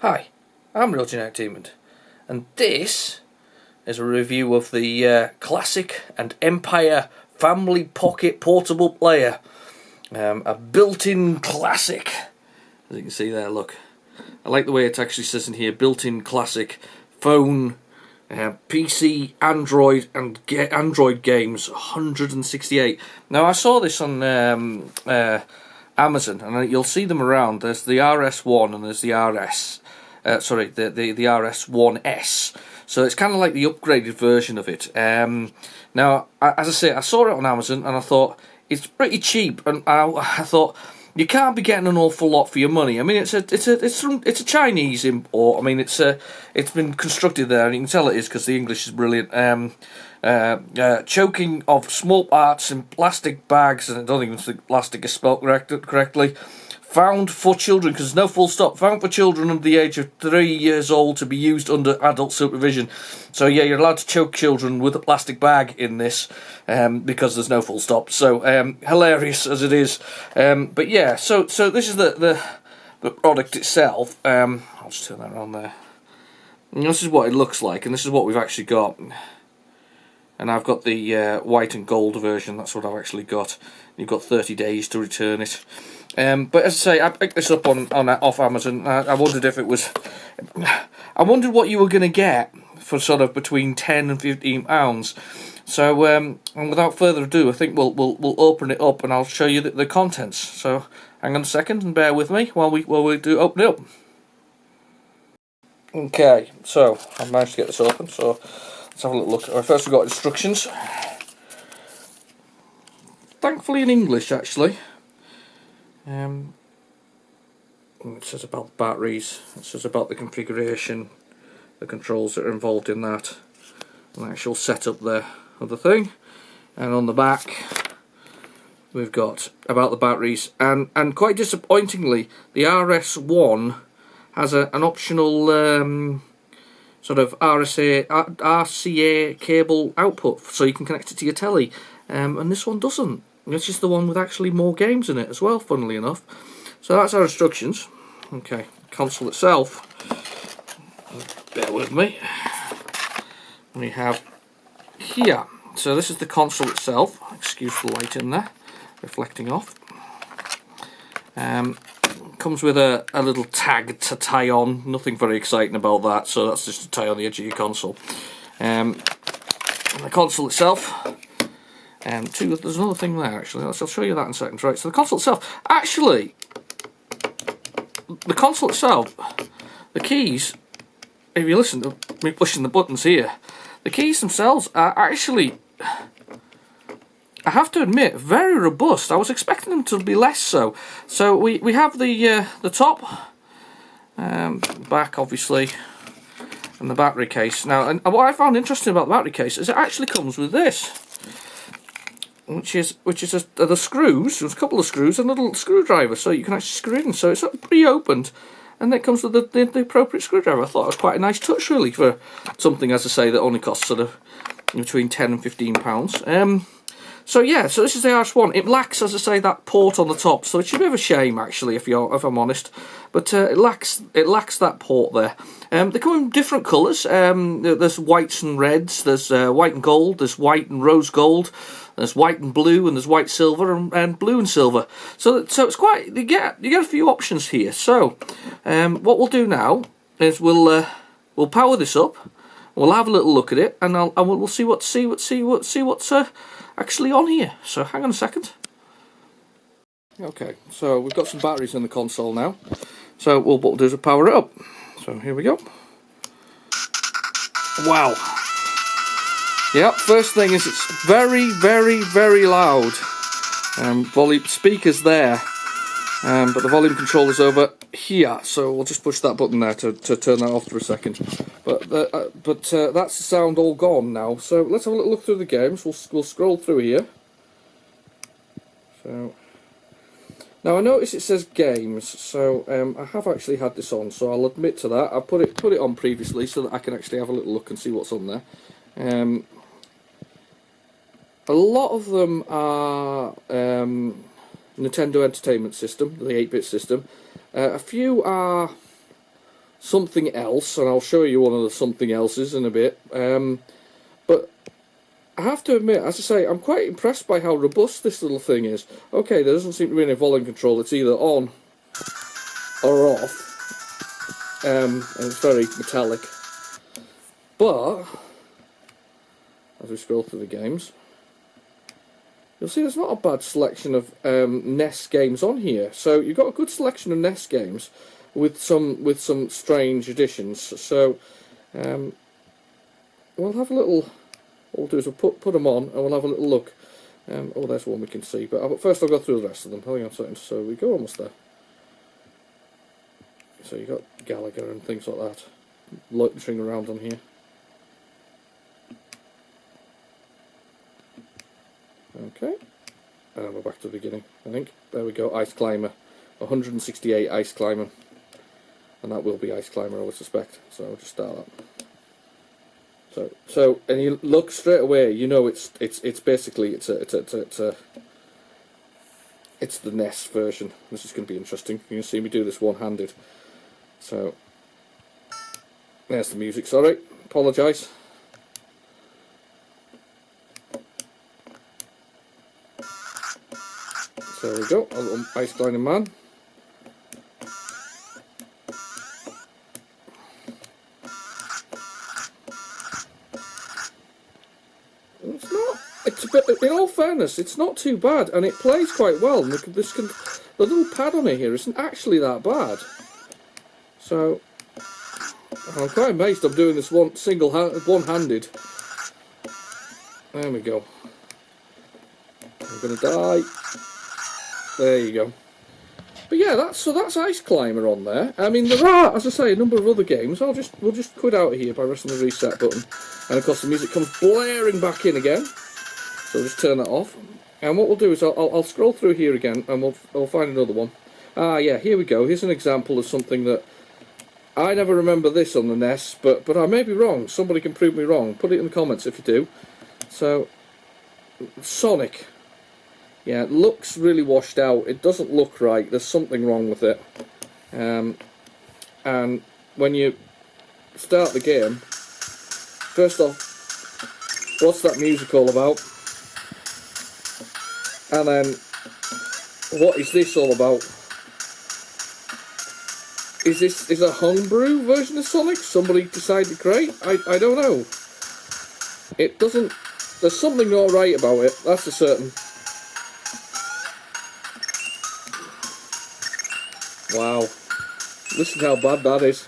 Hi, I'm Real Genetic Demon, and this is a review of the Classic and Empire Family Pocket Portable Player. A built-in classic, as you can see there, look. I like the way it actually says in here, built-in classic, phone, PC, Android, and Android games, 168. Now I saw this on Amazon, and you'll see them around. There's the RS-1 and there's the the RS-1S. So it's kind of like the upgraded version of it. Now, as I say, I saw it on Amazon and I thought it's pretty cheap, and I thought you can't be getting an awful lot for your money. I mean, it's a Chinese import. I mean, it's been constructed there, and you can tell it is because the English is brilliant. Choking of small parts in plastic bags, and I don't even think plastic is spelled correctly. Found for children, because there's no full stop. Found for children under the age of 3 years old to be used under adult supervision. So yeah, you're allowed to choke children with a plastic bag in this, because there's no full stop. So hilarious as it is, but yeah. So this is the product itself. I'll just turn that on there. And this is what it looks like, and this is what we've actually got. And I've got the white and gold version. That's what I've actually got. You've got 30 days to return it. But as I say, I picked this up off Amazon. I wondered if it was. I wondered what you were going to get for sort of between £10 and £15. So and without further ado, I think we'll open it up and I'll show you the contents. So hang on a second and bear with me while we do open it up. Okay, so I've managed to get this open. So let's have a little look. First we've got instructions. Thankfully in English, actually. It says about the batteries, it says about the configuration, the controls that are involved in that, and the actual setup there of the thing. And on the back we've got about the batteries, and quite disappointingly the RS-1 has an optional sort of RCA cable output, so you can connect it to your telly, and this one doesn't. It's just the one with actually more games in it as well, funnily enough. So that's our instructions. Okay, console itself, bear with me, we have here. So this is the console itself. Excuse the light in there reflecting off. Comes with a little tag to tie on. Nothing very exciting about that, so that's just to tie on the edge of your console. And the console itself, there's another thing there actually. I'll show you that in a second. Right, so the console itself, actually, the console itself, the keys, if you listen to me pushing the buttons here, the keys themselves are actually, I have to admit, very robust. I was expecting them to be less so. So we have the top, back obviously, and the battery case. Now, and what I found interesting about the battery case is it actually comes with this, which is the screws. There's a couple of screws and a little screwdriver, so you can actually screw in. So it's pre-opened, and it comes with the appropriate screwdriver. I thought it was quite a nice touch, really, for something, as I say, that only costs sort of between £10 and £15. So yeah, so this is the RS-1. It lacks, as I say, that port on the top, so it's a bit of a shame actually, if I'm honest. But it lacks that port there. They come in different colours. There's whites and reds. There's white and gold. There's white and rose gold. There's white and blue, and there's white silver and blue and silver. So it's quite, you get a few options here. So what we'll do now is we'll power this up. We'll have a little look at it, and we'll see what's actually on here. So hang on a second. Okay, so we've got some batteries in the console now. So what we'll do is power it up. So here we go. Wow. Yep, first thing is it's very, very, very loud. Volume speakers there, but the volume control is over here. So we'll just push that button there to turn that off for a second. But that's the sound all gone now. So let's have a little look through the games. We'll scroll through here. So now I notice it says games. So I have actually had this on. So I'll admit to that. I put it on previously so that I can actually have a little look and see what's on there. A lot of them are Nintendo Entertainment System, the 8-bit system. A few are something else, and I'll show you one of the something else's in a bit. But I have to admit, as I say, I'm quite impressed by how robust this little thing is. Okay, there doesn't seem to be any volume control. It's either on or off, and it's very metallic. But as we scroll through the games, you'll see there's not a bad selection of NES games on here. So you've got a good selection of NES games with some strange additions. So we'll have a little. What we'll do is we'll put them on and we'll have a little look. Oh, there's one we can see. But first I'll go through the rest of them. Hang on a second. So we go almost there. So you got Gallagher and things like that loitering around on here. Okay, and we're back to the beginning, I think. There we go, Ice Climber. 168 Ice Climber. And that will be Ice Climber, I would suspect. So I'll just start that. So and you look straight away, you know it's basically it's the NES version. This is going to be interesting. You can see me do this one-handed. So there's the music, sorry, apologise. So there we go, a little ice climbing man. It's a bit, in all fairness, it's not too bad, and it plays quite well. And the little pad on it here isn't actually that bad. So I'm quite amazed I'm doing this one-handed. There we go. I'm gonna die. There you go. But yeah, that's Ice Climber on there. I mean, there are, as I say, a number of other games. We'll just quit out of here by pressing the reset button, and of course the music comes blaring back in again. So we'll just turn that off. And what we'll do is I'll scroll through here again, and we'll find another one. Ah, yeah, here we go. Here's an example of something that I never remember this on the NES, but I may be wrong. Somebody can prove me wrong. Put it in the comments if you do. So, Sonic. Yeah, it looks really washed out. It doesn't look right. There's something wrong with it. And when you start the game, first off, what's that music all about? And then, what is this all about? Is a homebrew version of Sonic somebody decided to create? I don't know. It doesn't. There's something not right about it. That's for certain. Wow, listen how bad that is.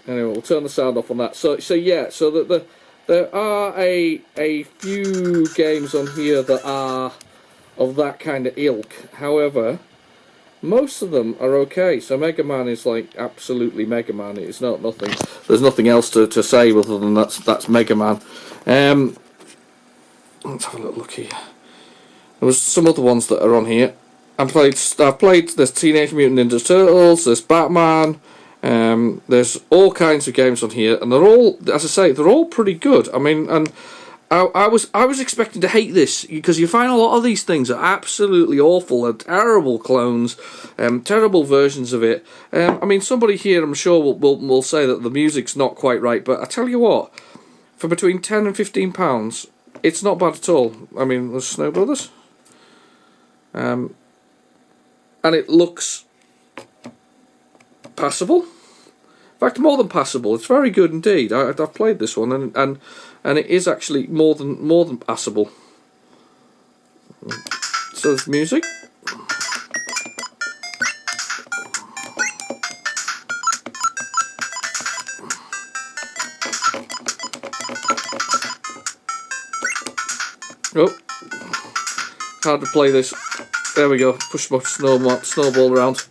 Anyway, we'll turn the sound off on that. So yeah, so there are a few games on here that are of that kind of ilk. However, most of them are okay. So Mega Man is like absolutely Mega Man. It's not nothing. There's nothing else to say other than that's Mega Man. Let's have a little look here. There was some other ones that are on here. I've played. There's Teenage Mutant Ninja Turtles. There's Batman. There's all kinds of games on here, and they're all, as I say, they're all pretty good. I mean, and I was expecting to hate this because you find a lot of these things are absolutely awful. They're terrible clones, terrible versions of it. I mean, somebody here, I'm sure, will say that the music's not quite right, but I tell you what, for between £10 and £15, it's not bad at all. I mean, there's Snow Brothers. And it looks passable. In fact, more than passable. It's very good indeed. I've played this one, and it is actually more than passable. So there's music. Oh, hard to play this. There we go, push my snowball around.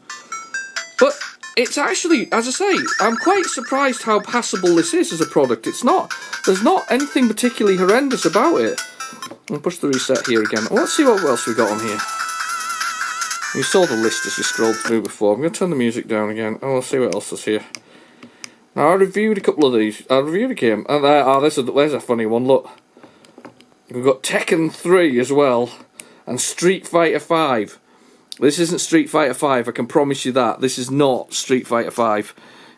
But it's actually, as I say, I'm quite surprised how passable this is as a product. It's not, there's not anything particularly horrendous about it. I'll push the reset here again. Well, let's see what else we got on here. You saw the list as you scrolled through before. I'm going to turn the music down again. Oh, let's see what else is here. Now, I reviewed a couple of these. I reviewed a game. And there's a funny one, look. We've got Tekken 3 as well. And Street Fighter 5. This isn't Street Fighter 5, I can promise you that. This is not Street Fighter 5.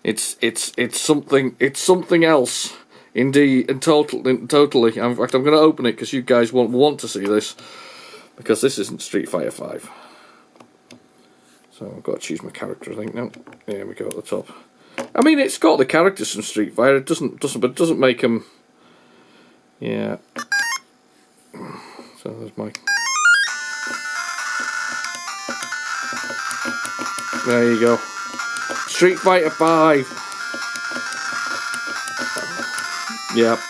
It's something else, indeed, and totally. In fact, I'm going to open it because you guys won't want to see this, because this isn't Street Fighter 5. So I've got to choose my character, I think now. There we go at the top. I mean, it's got the characters from Street Fighter. It doesn't make them. Yeah. So there's my. There you go. Street Fighter 5. Yeah.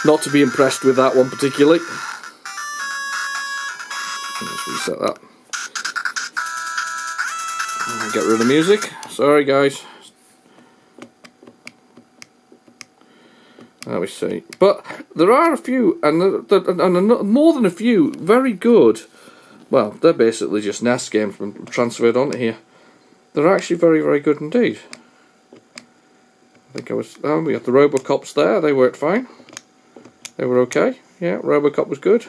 Not to be impressed with that one particularly. Let's reset that. Get rid of the music. Sorry, guys. Let me see. But there are a few, and more than a few, very good. Well, they're basically just NES games transferred onto here. They're actually very, very good indeed. I think we had the Robocops there. They worked fine. They were okay. Yeah, Robocop was good.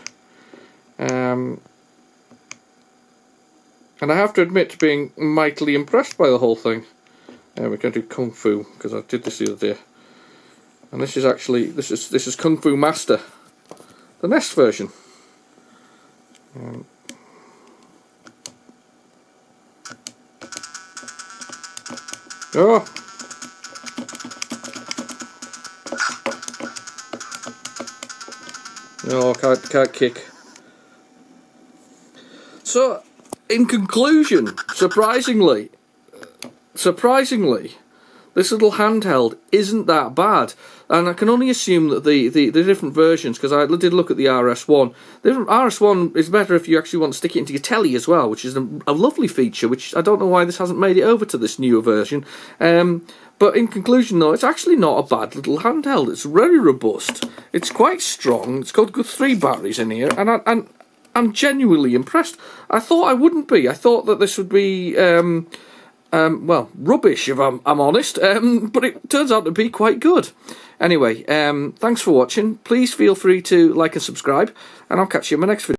And I have to admit to being mightily impressed by the whole thing. We're going to do Kung Fu, because I did this the other day. And this is actually, this is Kung Fu Master, the NES version. Oh! No, can't kick. So, in conclusion, surprisingly, this little handheld isn't that bad, and I can only assume that the different versions, because I did look at the RS-1. The RS-1 is better if you actually want to stick it into your telly as well, which is a lovely feature, which I don't know why this hasn't made it over to this newer version. But in conclusion, though, it's actually not a bad little handheld. It's very robust. It's quite strong. It's got good 3 batteries in here, and I'm genuinely impressed. I thought I wouldn't be. I thought that this would be, well, rubbish if I'm honest, but it turns out to be quite good. Anyway, thanks for watching. Please feel free to like and subscribe, and I'll catch you in my next video.